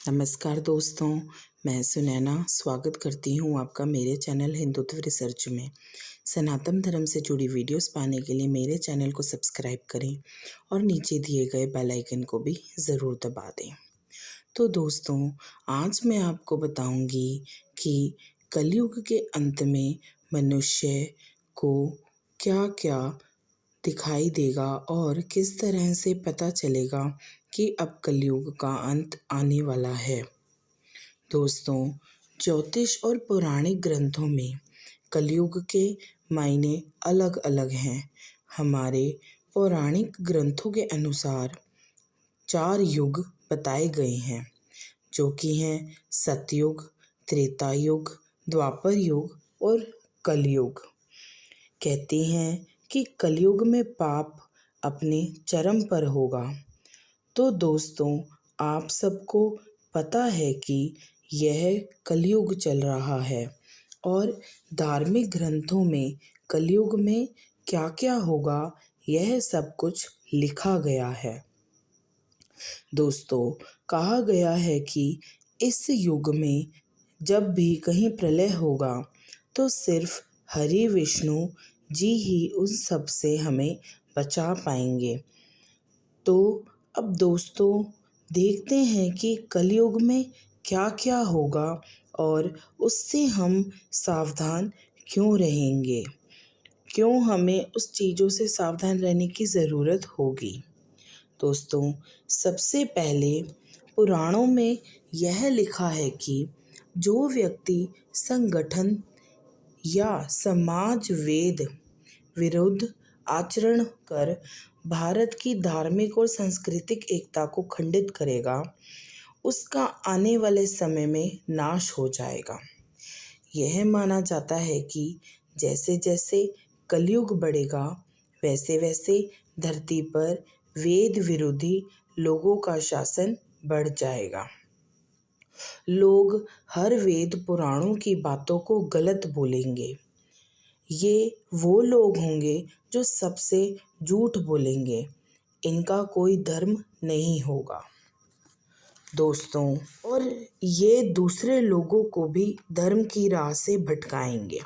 नमस्कार दोस्तों, मैं सुनैना स्वागत करती हूँ आपका मेरे चैनल हिंदुत्व रिसर्च में। सनातन धर्म से जुड़ी वीडियोस पाने के लिए मेरे चैनल को सब्सक्राइब करें और नीचे दिए गए बेल आइकन को भी ज़रूर दबा दें। तो दोस्तों, आज मैं आपको बताऊंगी कि कलयुग के अंत में मनुष्य को क्या क्या दिखाई देगा और किस तरह से पता चलेगा कि अब कलयुग का अंत आने वाला है। दोस्तों, ज्योतिष और पौराणिक ग्रंथों में कलयुग के मायने अलग अलग हैं। हमारे पौराणिक ग्रंथों के अनुसार 4 युग बताए गए हैं, जो कि हैं सतयुग, त्रेता युग, द्वापर युग और कलयुग। कहते हैं कि कलयुग में पाप अपने चरम पर होगा। तो दोस्तों, आप सबको पता है कि यह कलयुग चल रहा है और धार्मिक ग्रंथों में कलयुग में क्या क्या होगा यह सब कुछ लिखा गया है। दोस्तों, कहा गया है कि इस युग में जब भी कहीं प्रलय होगा तो सिर्फ हरि विष्णु जी ही उन सब से हमें बचा पाएंगे। तो अब दोस्तों, देखते हैं कि कलयुग में क्या क्या होगा और उससे हम सावधान क्यों रहेंगे, क्यों हमें उस चीज़ों से सावधान रहने की ज़रूरत होगी। दोस्तों, सबसे पहले पुराणों में यह लिखा है कि जो व्यक्ति संगठन या समाज वेद विरुद्ध आचरण कर भारत की धार्मिक और सांस्कृतिक एकता को खंडित करेगा, उसका आने वाले समय में नाश हो जाएगा। यह माना जाता है कि जैसे जैसे कलयुग बढ़ेगा, वैसे वैसे धरती पर वेद विरोधी लोगों का शासन बढ़ जाएगा। लोग हर वेद पुराणों की बातों को गलत बोलेंगे। ये वो लोग होंगे जो सबसे झूठ बोलेंगे। इनका कोई धर्म नहीं होगा दोस्तों, और ये दूसरे लोगों को भी धर्म की राह से भटकाएंगे।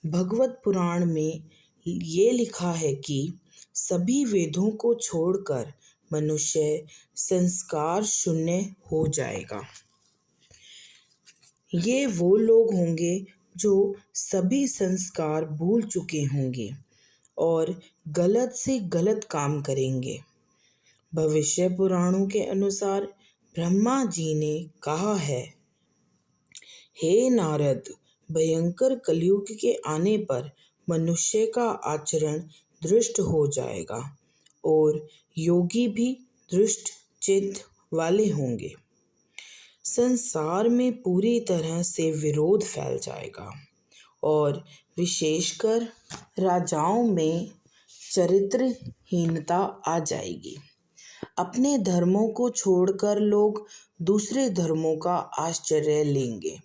भगवत पुराण में ये लिखा है कि सभी वेदों को छोड़कर मनुष्य संस्कार शून्य हो जाएगा। ये वो लोग होंगे जो सभी संस्कार भूल चुके होंगे और गलत से गलत काम करेंगे। भविष्य पुराणों के अनुसार ब्रह्मा जी ने कहा है, हे नारद, भयंकर कलयुग के आने पर मनुष्य का आचरण दुष्ट हो जाएगा और योगी भी दुष्ट चित्त वाले होंगे। संसार में पूरी तरह से विरोध फैल जाएगा और विशेषकर राजाओं में चरित्रहीनता आ जाएगी। अपने धर्मों को छोड़कर लोग दूसरे धर्मों का आश्रय लेंगे।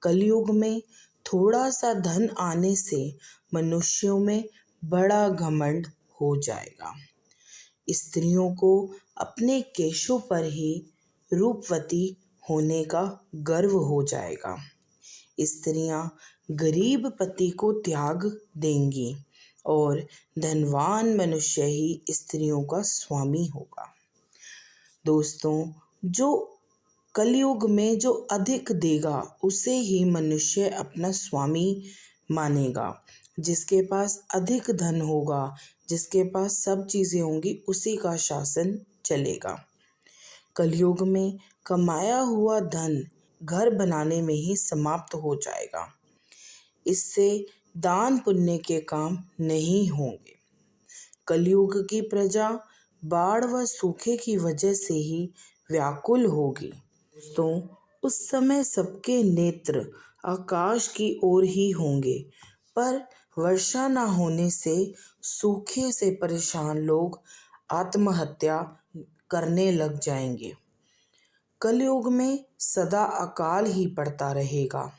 कलयुग में थोड़ा सा धन आने से मनुष्यों में बड़ा घमंड हो जाएगा। स्त्रियों को अपने केशों पर ही रूपवती होने का गर्व हो जाएगा। स्त्रियां गरीब पति को त्याग देंगी और धनवान मनुष्य ही स्त्रियों का स्वामी होगा। दोस्तों, जो कलयुग में जो अधिक देगा उसे ही मनुष्य अपना स्वामी मानेगा। जिसके पास अधिक धन होगा, जिसके पास सब चीज़ें होंगी, उसी का शासन चलेगा। कलयुग में कमाया हुआ धन घर बनाने में ही समाप्त हो जाएगा। इससे दान पुण्य के काम नहीं होंगे। कलयुग की प्रजा बाढ़ व सूखे की वजह से ही व्याकुल होगी। दोस्तों, उस समय सबके नेत्र आकाश की ओर ही होंगे, पर वर्षा न होने से सूखे से परेशान लोग आत्महत्या करने लग जाएंगे। कलयुग में सदा अकाल ही पड़ता रहेगा।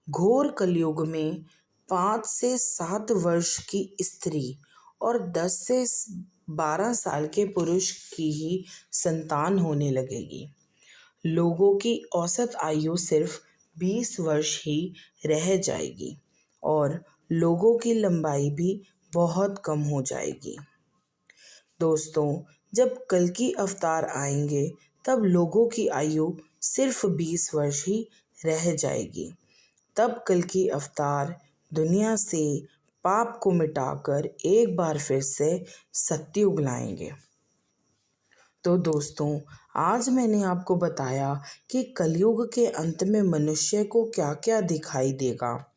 घोर कलयुग में 5 से 7 वर्ष की स्त्री और 10 से 12 साल के पुरुष की ही संतान होने लगेगी। लोगों की औसत आयु सिर्फ 20 वर्ष ही रह जाएगी और लोगों की लंबाई भी बहुत कम हो जाएगी। दोस्तों, जब कल की अवतार आएंगे तब लोगों की आयु सिर्फ 20 वर्ष ही रह जाएगी। तब कल की अवतार दुनिया से पाप को मिटाकर एक बार फिर से सत्युग लाएंगे। तो दोस्तों, आज मैंने आपको बताया कि कलयुग के अंत में मनुष्य को क्या क्या दिखाई देगा।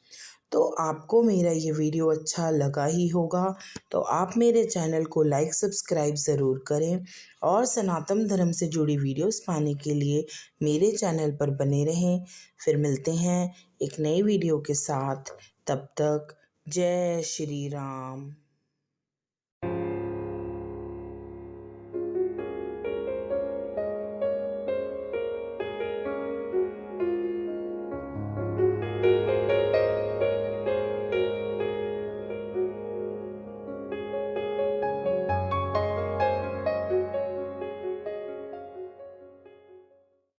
तो आपको मेरा ये वीडियो अच्छा लगा ही होगा, तो आप मेरे चैनल को लाइक सब्सक्राइब ज़रूर करें और सनातन धर्म से जुड़ी वीडियोस पाने के लिए मेरे चैनल पर बने रहें। फिर मिलते हैं एक नई वीडियो के साथ। तब तक जय श्री राम।